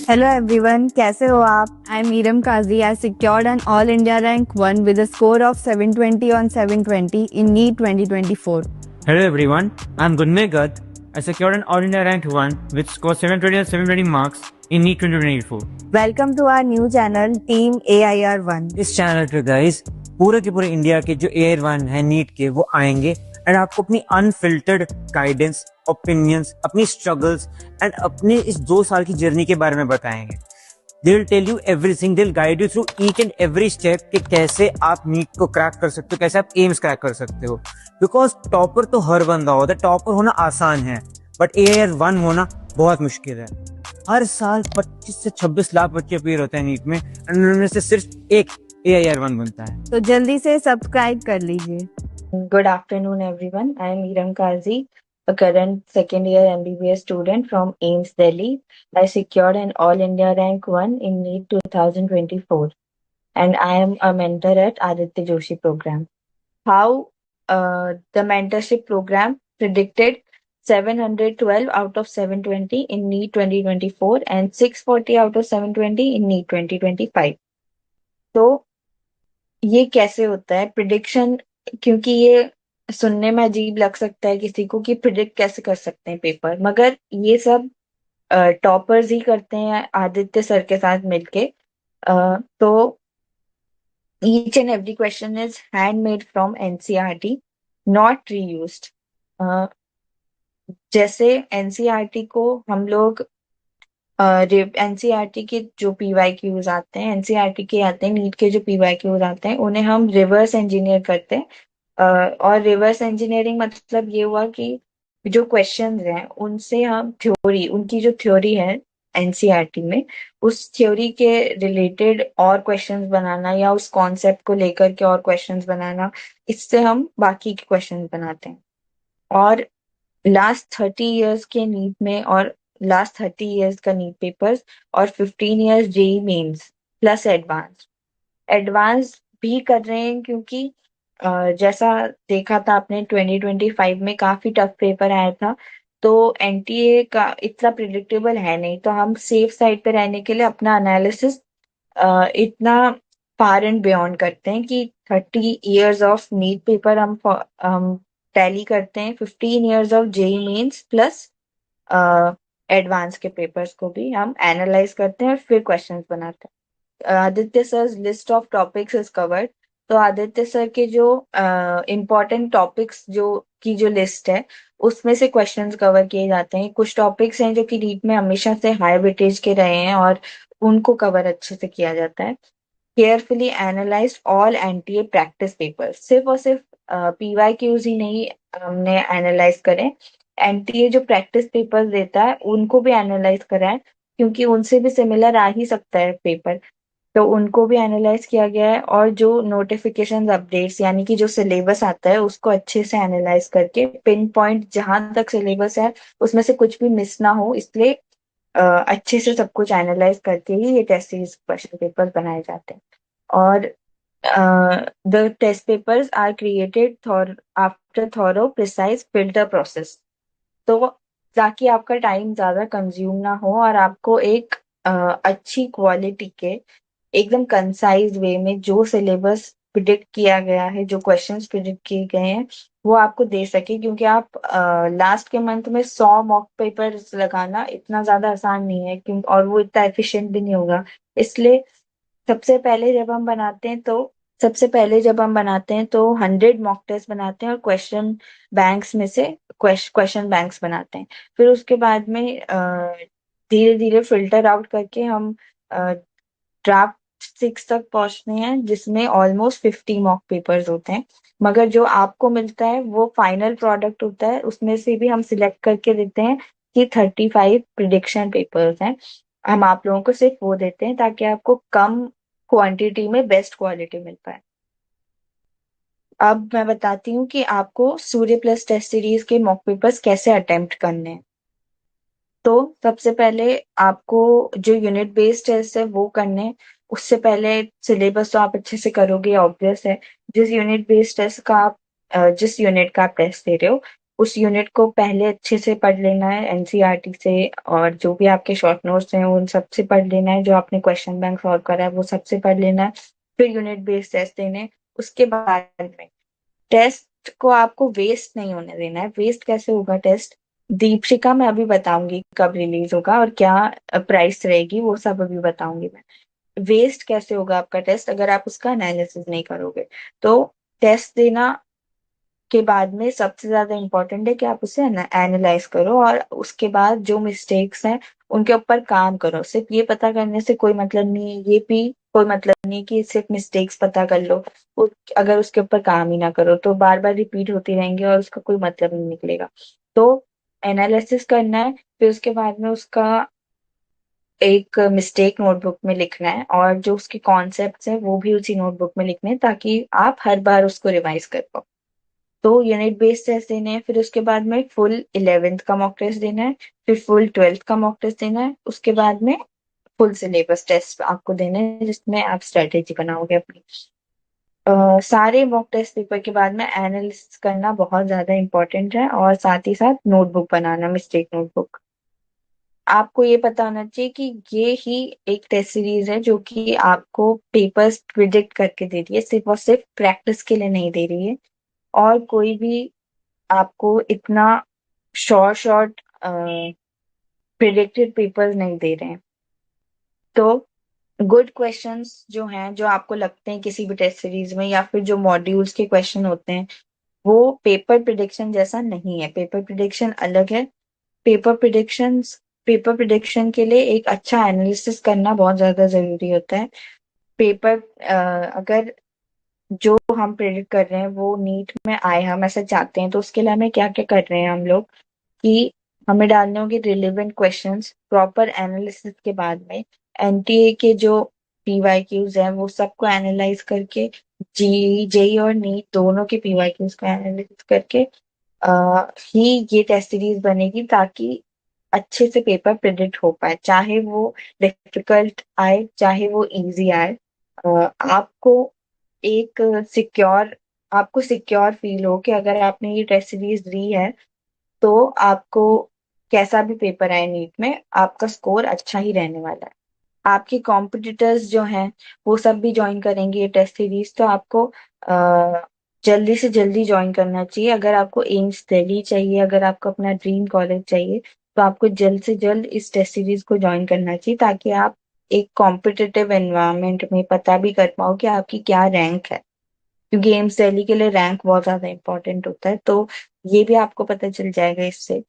Hello everyone, कैसे हो आप? I am Iram Kazi. I secured an All India Rank 1 with a score of 720 on 720 in NEET 2024. Hello everyone, I'm Gunmay Gadd. I secured an All India Rank 1 with score 720 and 720 marks in NEET 2024. Welcome to our new channel Team AIR1. इस channel पे guys पूरे के पूरे India के जो AIR1 है NEET के वो आएंगे एंड आपको अपनी अनफिल्टर्ड गाइडेंस, ओपिनियंस, अपनी स्ट्रगल्स एंड अपने इस 2 साल की जर्नी के बारे में बताएंगे. They will tell you everything, they'll guide you through each and every step कि कैसे आप नीट को क्रैक कर सकते हो, कैसे आप एम्स क्रैक कर सकते हो. बिकॉज टॉपर तो हर बंदा होता है, टॉपर होना आसान है बट AIR1 होना बहुत मुश्किल है. हर साल 25 से 26 लाख बच्चे अपीयर होते हैं नीट में एंड उनमें से सिर्फ एक AIR1 बनता है. तो जल्दी से सब्सक्राइब कर लीजिए. Good afternoon, everyone. I am Iram Kazi, a current second year MBBS student from AIMS Delhi. I secured an All India Rank 1 in NEET 2024, and I am a mentor at Aditya Joshi program. How the mentorship program predicted 712 out of 720 in NEET 2024 and 640 out of 720 in NEET 2025. तो ये कैसे होता है prediction? क्योंकि ये सुनने में अजीब लग सकता है किसी को कि प्रिडिक्ट कैसे कर सकते हैं पेपर, मगर ये सब टॉपर्स ही करते हैं आदित्य सर के साथ मिलके. तो each and every question is handmade from NCERT, not reused. जैसे एनसीईआरटी को हम लोग एनसीईआरटी के जो पीवाईक्यूज आते हैं, एनसीईआरटी के आते हैं, नीट के जो पीवाईक्यूज आते हैं उन्हें हम रिवर्स इंजीनियर करते हैं. और रिवर्स इंजीनियरिंग मतलब ये हुआ कि जो क्वेश्चंस हैं उनसे हम थ्योरी, उनकी जो थ्योरी है एनसीईआरटी में, उस थ्योरी के रिलेटेड और क्वेश्चंस बनाना या उस कॉन्सेप्ट को लेकर के और क्वेश्चंस बनाना, इससे हम बाकी के क्वेश्चंस बनाते हैं. और लास्ट 30 इयर्स के नीट में और लास्ट 30 इयर्स का नीट पेपर्स और 15 years JEE mains plus advance भी कर रहे हैं, क्योंकि जैसा देखा था आपने 2025 में काफी टफ पेपर आया था, तो एनटीए का इतना प्रिडिक्टेबल है नहीं, तो हम सेफ साइड पे रहने के लिए अपना एनालिसिस इतना फार एंड बियॉन्ड करते हैं कि 30 इयर्स ऑफ नीट पेपर हम टैली करते हैं, 15 years of JEE mains plus advance के पेपर्स को भी हम एनालाइज करते हैं और फिर क्वेश्चंस बनाते हैं. Aditya sir list of topics is covered. तो आदित्य सर के जो इम्पोर्टेंट टॉपिक्स जो लिस्ट है उसमें से क्वेश्चंस कवर किए जाते हैं. कुछ टॉपिक्स हैं जो कि नीट में हमेशा से हाई वेटेज के रहे हैं और उनको कवर अच्छे से किया जाता है. Carefully analyse all NTA practice paper, सिर्फ और सिर्फ पीवाईक्यूज ही नहीं हमने एनालाइज करें, एनटीए जो प्रैक्टिस पेपर देता है उनको भी एनालाइज करा है, क्योंकि उनसे भी सिमिलर आ ही सकता है पेपर, तो उनको भी एनालाइज किया गया है. और जो नोटिफिकेशन अपडेट्स यानी कि जो सिलेबस आता है उसको अच्छे से एनालाइज करके पिन पॉइंट जहां तक सिलेबस है उसमें से कुछ भी मिस ना हो, इसलिए अच्छे से सब कुछ एनालाइज करके ही ये टेस्ट सीरीज क्वेश्चन पेपर बनाए जाते हैं. और the test papers are created after thorough precise filter process, तो ताकि आपका टाइम ज्यादा कंज्यूम ना हो और आपको एक अच्छी क्वालिटी के एकदम कंसाइज वे में जो सिलेबस प्रिडिक्ट किया गया है, जो क्वेश्चंस प्रिडिक्ट किए गए हैं वो आपको दे सके. क्योंकि आप लास्ट के मंथ में 100 मॉक पेपर्स लगाना इतना ज्यादा आसान नहीं है, क्योंकि और वो इतना एफिशिएंट भी नहीं होगा. इसलिए सबसे पहले जब हम बनाते हैं तो 100 मॉक टेस्ट बनाते हैं और क्वेश्चन बैंक्स में से क्वेश्चन बैंक्स बनाते हैं. फिर उसके बाद में धीरे धीरे फिल्टर आउट करके हम ड्राफ्ट 6 तक पहुंचते हैं, जिसमें ऑलमोस्ट 50 मॉक पेपर्स होते हैं. मगर जो आपको मिलता है वो फाइनल प्रोडक्ट होता है, उसमें से भी हम सिलेक्ट करके देते हैं कि 35 प्रिडिक्शन पेपर्स हैं. हम आप लोगों को सिर्फ वो देते हैं ताकि आपको कम क्वांटिटी में बेस्ट क्वालिटी मिल पाए. अब मैं बताती हूँ कि आपको सूर्य प्लस टेस्ट सीरीज के मॉक पेपर्स कैसे अटेम्प्ट करने हैं. तो सबसे पहले आपको जो यूनिट बेस्ड टेस्ट है वो करने हैं. उससे पहले सिलेबस तो आप अच्छे से करोगे, ऑब्वियस है. जिस यूनिट का आप टेस्ट दे रहे हो उस यूनिट को पहले अच्छे से पढ़ लेना है एनसीईआरटी से, और जो भी आपके शॉर्ट नोट्स हैं उन सब से पढ़ लेना है, जो आपने क्वेश्चन बैंक सॉल्व करा है वो सबसे पढ़ लेना है, फिर यूनिट बेस्ड टेस्ट देने हैं। उसके बाद में टेस्ट को आपको वेस्ट नहीं होने देना है। वेस्ट कैसे होगा टेस्ट, दीपशिका मैं अभी बताऊंगी कब रिलीज होगा और क्या प्राइस रहेगी, वो सब अभी बताऊंगी मैं। वेस्ट कैसे होगा आपका टेस्ट अगर आप उसका एनालिसिस नहीं करोगे। तो टेस्ट देना के बाद में सबसे ज्यादा इम्पोर्टेंट है कि आप उसे एनालाइज करो, और उसके बाद जो मिस्टेक्स हैं उनके ऊपर काम करो। सिर्फ ये पता करने से कोई मतलब नहीं है, ये भी कोई मतलब नहीं कि सिर्फ मिस्टेक्स पता कर लो, अगर उसके ऊपर काम ही ना करो तो बार बार रिपीट होती रहेंगी और उसका कोई मतलब नहीं निकलेगा। तो एनालिसिस करना है, फिर उसके बाद में उसका एक मिस्टेक नोटबुक में लिखना है, और जो उसके कॉन्सेप्ट्स हैं वो भी उसी नोटबुक में लिखने हैं, ताकि आप हर बार उसको रिवाइज कर पाओ। तो यूनिट बेस्ड टेस्ट देने हैं, फिर उसके बाद में फुल 11th का मॉक टेस्ट देना है, फिर फुल 12th का मॉक टेस्ट देना है, उसके बाद में फुल सिलेबस टेस्ट आपको देने हैं जिसमें आप स्ट्रेटेजी बनाओगे अपनी। सारे मॉक टेस्ट पेपर के बाद में एनालिसिस करना बहुत ज्यादा इंपॉर्टेंट है, और साथ ही साथ नोटबुक बनाना, मिस्टेक नोटबुक। आपको ये पता होना चाहिए कि ये ही एक टेस्ट सीरीज है जो कि आपको पेपर्स प्रिडिक्ट करके दे रही है, सिर्फ और सिर्फ प्रैक्टिस के लिए नहीं दे रही है। और कोई भी आपको इतना शॉर्ट शॉर्ट प्रिडिक्टेड पेपर्स नहीं दे रहे हैं। तो गुड क्वेश्चंस जो हैं, जो आपको लगते हैं किसी भी टेस्ट सीरीज में, या फिर जो मॉड्यूल्स के क्वेश्चन होते हैं, वो पेपर प्रिडिक्शन जैसा नहीं है। पेपर प्रिडिक्शन अलग है। पेपर प्रिडिक्शंस पेपर प्रिडिक्शन के लिए एक अच्छा एनालिसिस करना बहुत ज्यादा जरूरी होता है। पेपर अगर जो हम प्रेडिक्ट कर रहे हैं वो नीट में आए, हम ऐसा चाहते हैं, तो उसके लिए हमें क्या क्या कर रहे हैं हम लोग, कि हमें डालने होंगे रिलेवेंट क्वेश्चंस प्रॉपर एनालिसिस के बाद में। एनटीए के जो पीवाईक्यूज हैं वो सबको एनालाइज करके, जी जेई और नीट दोनों के पीवाईक्यूज को एनालिसिस करके ही ये टेस्ट सीरीज बनेगी, ताकि अच्छे से पेपर प्रिडिक्ट हो पाए, चाहे वो डिफिकल्ट आए चाहे वो इजी आए। आपको एक सिक्योर आपको सिक्योर फील हो कि अगर आपने ये टेस्ट सीरीज दी है तो आपको कैसा भी पेपर आए नीट में, आपका स्कोर अच्छा ही रहने वाला है। आपके कॉम्पिटिटर्स जो हैं वो सब भी ज्वाइन करेंगे ये टेस्ट सीरीज, तो आपको जल्दी से जल्दी ज्वाइन करना चाहिए। अगर आपको एम्स दिल्ली चाहिए, अगर आपको अपना ड्रीम कॉलेज चाहिए, तो आपको जल्द से जल्द इस टेस्ट सीरीज को ज्वाइन करना चाहिए, ताकि आप एक कॉम्पिटिटिव एनवायरनमेंट में पता भी कर पाओ कि आपकी क्या रैंक है, क्योंकि एम्स दिल्ली के लिए रैंक बहुत ज्यादा इंपॉर्टेंट होता है। तो ये भी आपको पता चल जाएगा इससे।